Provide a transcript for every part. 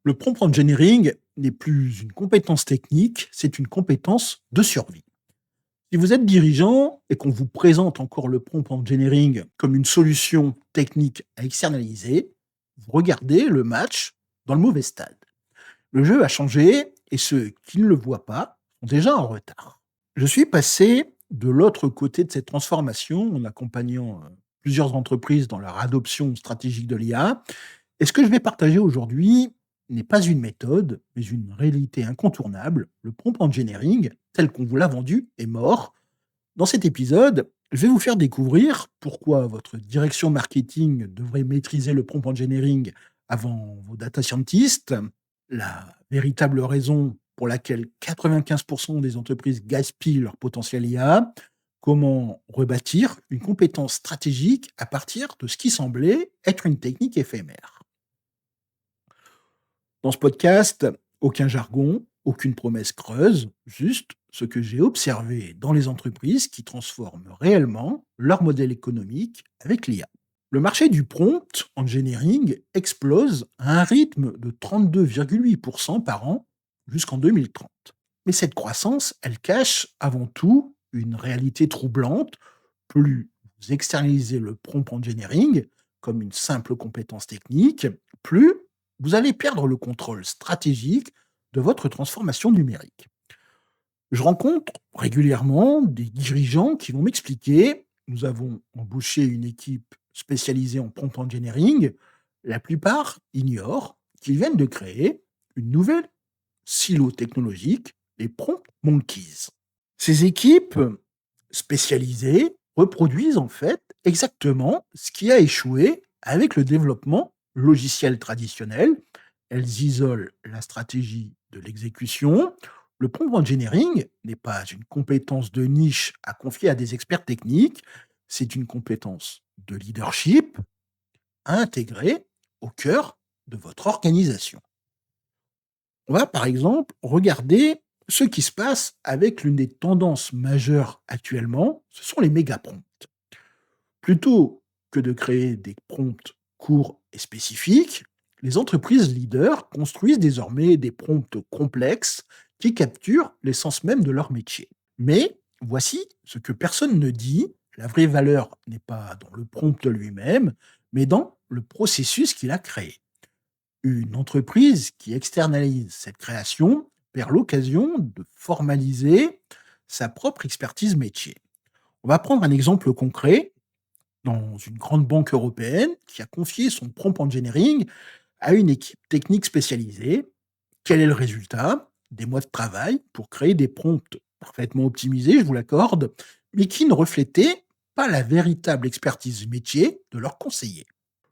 Le prompt engineering n'est plus une compétence technique, c'est une compétence de survie. Si vous êtes dirigeant et qu'on vous présente encore le prompt engineering comme une solution technique à externaliser, vous regardez le match dans le mauvais stade. Le jeu a changé et ceux qui ne le voient pas sont déjà en retard. Je suis passé de l'autre côté de cette transformation en accompagnant plusieurs entreprises dans leur adoption stratégique de l'IA. Et ce que je vais partager aujourd'hui n'est pas une méthode, mais une réalité incontournable. Le prompt engineering, tel qu'on vous l'a vendu, est mort. Dans cet épisode, je vais vous faire découvrir pourquoi votre direction marketing devrait maîtriser le prompt engineering avant vos data scientists, la véritable raison pour laquelle 95% des entreprises gaspillent leur potentiel IA, comment rebâtir une compétence stratégique à partir de ce qui semblait être une technique éphémère. Dans ce podcast, aucun jargon, aucune promesse creuse, juste ce que j'ai observé dans les entreprises qui transforment réellement leur modèle économique avec l'IA. Le marché du prompt engineering explose à un rythme de 32,8% par an jusqu'en 2030. Mais cette croissance, elle cache avant tout une réalité troublante. Plus vous externalisez le prompt engineering comme une simple compétence technique, plus vous allez perdre le contrôle stratégique de votre transformation numérique. Je rencontre régulièrement des dirigeants qui vont m'expliquer, nous avons embauché une équipe spécialisée en prompt engineering, la plupart ignorent qu'ils viennent de créer une nouvelle silo technologique, les prompt monkeys. Ces équipes spécialisées reproduisent en fait exactement ce qui a échoué avec le développement logiciel traditionnel. Elles isolent la stratégie de l'exécution. Le prompt engineering n'est pas une compétence de niche à confier à des experts techniques, c'est une compétence de leadership à intégrer au cœur de votre organisation. On va par exemple regarder ce qui se passe avec l'une des tendances majeures actuellement, ce sont les méga prompts. Plutôt que de créer des prompts courts et spécifiques, les entreprises leaders construisent désormais des prompts complexes qui capturent l'essence même de leur métier. Mais voici ce que personne ne dit, la vraie valeur n'est pas dans le prompt lui-même, mais dans le processus qu'il a créé. Une entreprise qui externalise cette création perd l'occasion de formaliser sa propre expertise métier. On va prendre un exemple concret dans une grande banque européenne qui a confié son prompt engineering à une équipe technique spécialisée. Quel est le résultat? Des mois de travail pour créer des prompts parfaitement optimisés, je vous l'accorde, mais qui ne reflétaient pas la véritable expertise métier de leurs conseillers.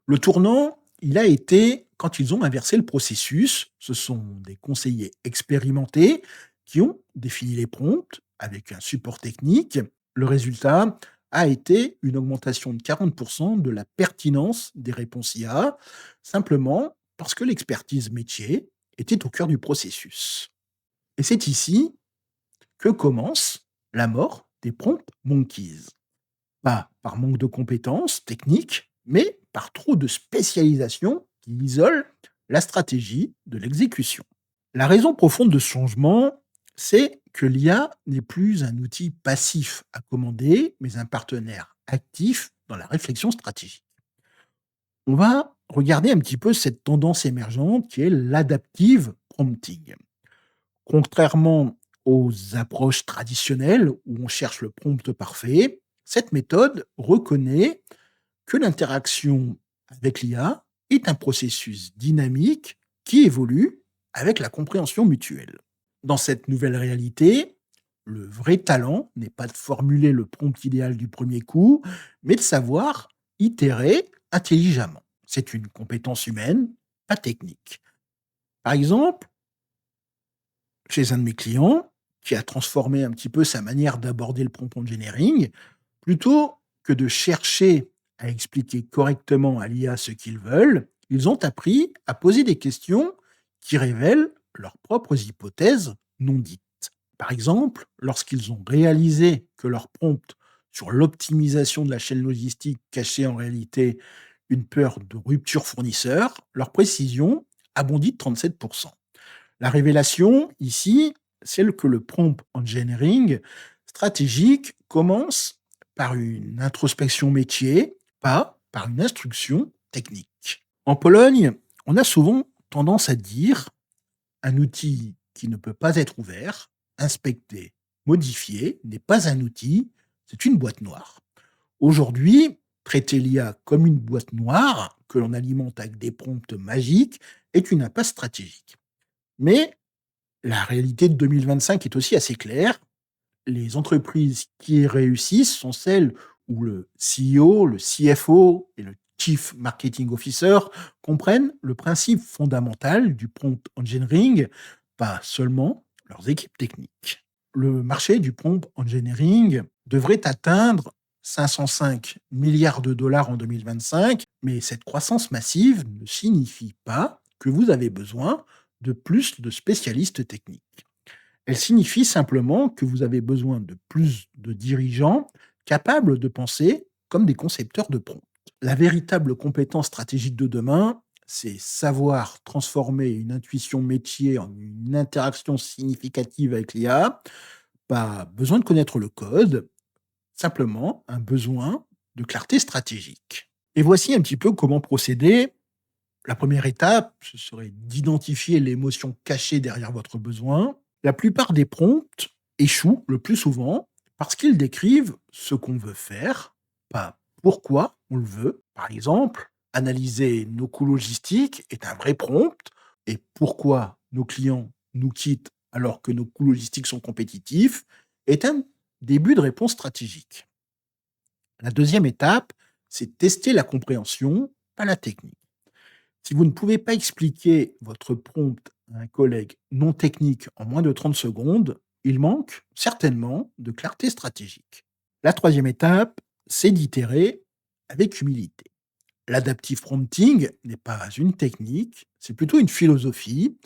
Le tournant, il a été quand ils ont inversé le processus. Ce sont des conseillers expérimentés qui ont défini les prompts avec un support technique. Le résultat a été une augmentation de 40% de la pertinence des réponses IA, simplement parce que l'expertise métier était au cœur du processus. Et c'est ici que commence la mort des prompt monkeys. Pas par manque de compétences techniques, mais par trop de spécialisation qui isole la stratégie de l'exécution. La raison profonde de ce changement, c'est que l'IA n'est plus un outil passif à commander, mais un partenaire actif dans la réflexion stratégique. On va regarder un petit peu cette tendance émergente qui est l'adaptive prompting. Contrairement aux approches traditionnelles où on cherche le prompt parfait, cette méthode reconnaît que l'interaction avec l'IA est un processus dynamique qui évolue avec la compréhension mutuelle. Dans cette nouvelle réalité, le vrai talent n'est pas de formuler le prompt idéal du premier coup, mais de savoir itérer intelligemment. C'est une compétence humaine, pas technique. Par exemple, chez un de mes clients, qui a transformé un petit peu sa manière d'aborder le prompt engineering, plutôt que de chercher à expliquer correctement à l'IA ce qu'ils veulent, ils ont appris à poser des questions qui révèlent leurs propres hypothèses non dites. Par exemple, lorsqu'ils ont réalisé que leur prompt sur l'optimisation de la chaîne logistique cachait en réalité une peur de rupture fournisseur, leur précision a bondi de 37%. La révélation, ici, c'est que le prompt engineering stratégique commence par une introspection métier, pas par une instruction technique. En Pologne, on a souvent tendance à dire un outil qui ne peut pas être ouvert, inspecté, modifié n'est pas un outil, c'est une boîte noire. Aujourd'hui, traiter l'IA comme une boîte noire que l'on alimente avec des prompts magiques est une impasse stratégique. Mais la réalité de 2025 est aussi assez claire. Les entreprises qui réussissent sont celles où le CEO, le CFO et le Chief Marketing Officer comprennent le principe fondamental du prompt engineering, pas seulement leurs équipes techniques. Le marché du prompt engineering devrait atteindre 505 milliards de dollars en 2025, mais cette croissance massive ne signifie pas que vous avez besoin de plus de spécialistes techniques. Elle signifie simplement que vous avez besoin de plus de dirigeants capables de penser comme des concepteurs de prompts. La véritable compétence stratégique de demain, c'est savoir transformer une intuition métier en une interaction significative avec l'IA. Pas besoin de connaître le code, simplement un besoin de clarté stratégique. Et voici un petit peu comment procéder. La première étape, ce serait d'identifier l'émotion cachée derrière votre besoin. La plupart des prompts échouent le plus souvent parce qu'ils décrivent ce qu'on veut faire, pas pourquoi on le veut. Par exemple, analyser nos coûts logistiques est un vrai prompt et pourquoi nos clients nous quittent alors que nos coûts logistiques sont compétitifs est un début de réponse stratégique. La deuxième étape, c'est tester la compréhension, pas la technique. Si vous ne pouvez pas expliquer votre prompt à un collègue non technique en moins de 30 secondes, il manque certainement de clarté stratégique. La troisième étape, c'est d'itérer avec humilité. L'adaptive prompting n'est pas une technique, c'est plutôt une philosophie.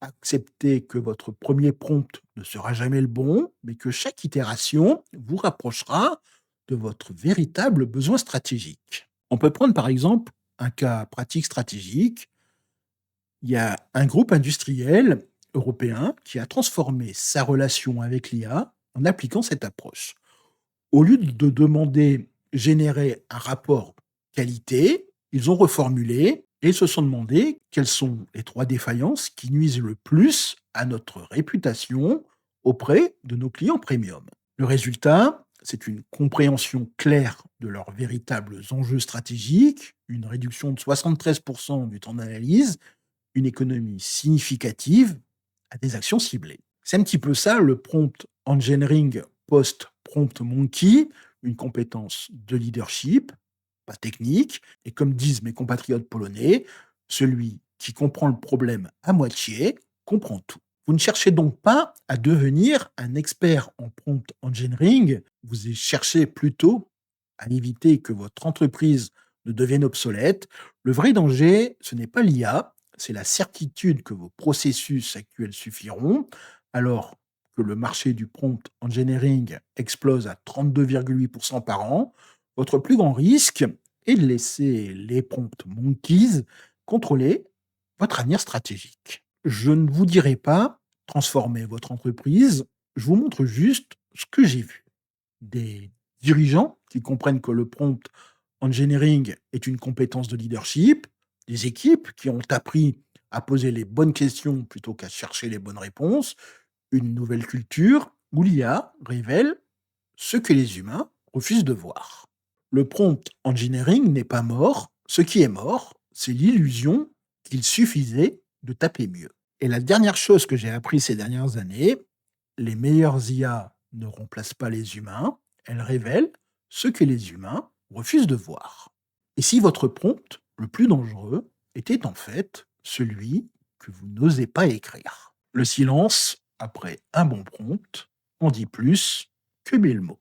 Acceptez que votre premier prompt ne sera jamais le bon, mais que chaque itération vous rapprochera de votre véritable besoin stratégique. On peut prendre par exemple un cas pratique stratégique. Il y a un groupe industriel européen qui a transformé sa relation avec l'IA en appliquant cette approche. Au lieu de demander générer un rapport qualité, ils ont reformulé et se sont demandé quelles sont les trois défaillances qui nuisent le plus à notre réputation auprès de nos clients premium. Le résultat, c'est une compréhension claire de leurs véritables enjeux stratégiques, une réduction de 73% du temps d'analyse, une économie significative à des actions ciblées. C'est un petit peu ça le prompt engineering post-prompt monkey, une compétence de leadership, pas technique, et comme disent mes compatriotes polonais, celui qui comprend le problème à moitié comprend tout. Vous ne cherchez donc pas à devenir un expert en prompt engineering, vous cherchez plutôt à éviter que votre entreprise ne devienne obsolète. Le vrai danger, ce n'est pas l'IA, c'est la certitude que vos processus actuels suffiront, alors que le marché du prompt engineering explose à 32,8% par an. Votre plus grand risque est de laisser les prompt monkeys contrôler votre avenir stratégique. Je ne vous dirai pas transformer votre entreprise, je vous montre juste ce que j'ai vu. Des dirigeants qui comprennent que le prompt engineering est une compétence de leadership, des équipes qui ont appris à poser les bonnes questions plutôt qu'à chercher les bonnes réponses, une nouvelle culture où l'IA révèle ce que les humains refusent de voir. Le prompt engineering n'est pas mort, ce qui est mort, c'est l'illusion qu'il suffisait de taper mieux. Et la dernière chose que j'ai appris ces dernières années, les meilleures IA ne remplacent pas les humains, elles révèlent ce que les humains refusent de voir. Et si votre prompt, le plus dangereux, était en fait celui que vous n'osez pas écrire? Le silence, après un bon prompt, en dit plus que 1000 mots.